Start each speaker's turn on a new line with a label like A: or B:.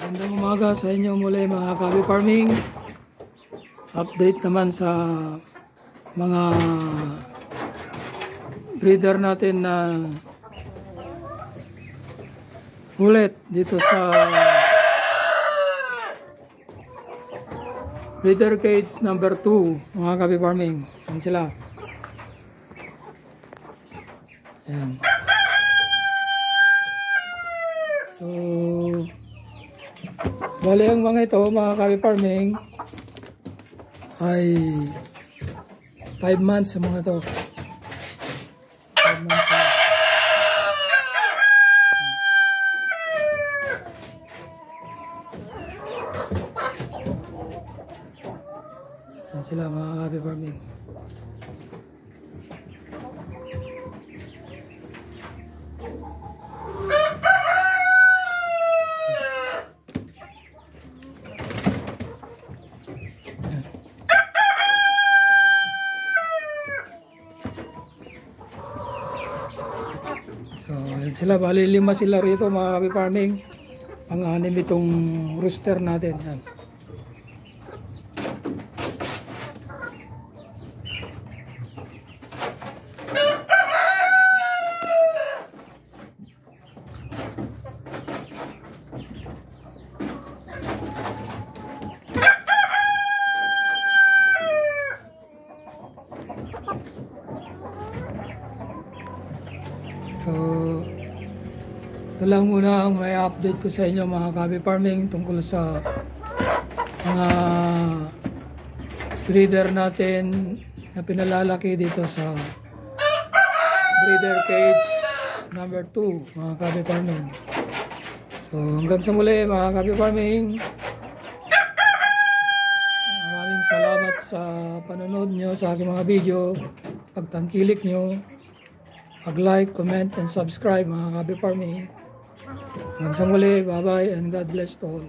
A: Magandang umaga sa inyo muli mga Kabi Farming. Update naman sa mga breeder natin na ulit dito sa breeder cage number 2 mga Kabi Farming. Yan sila. Ayan. So bali ang mga ito mga Kabi Farming ay 5 months sa mga ito. 5 months na. Yan sila mga Kabi Farming. So, yan sila. Bali 5 sila rito mga Kabi Farming. Pang-anim itong rooster natin. Yan. So, ito lang muna ang may update ko sa inyo mga Kabi Farming tungkol sa mga breeder natin na pinalalaki dito sa breeder cage number 2 mga Kabi Farming. So, hanggang sa muli mga Kabi Farming. Maraming salamat sa panonood nyo sa aking mga video, pagtangkilik nyo, pag-like, comment, and subscribe mga Kabi Farming. Hanggang sa muli, bye-bye and God bless to all.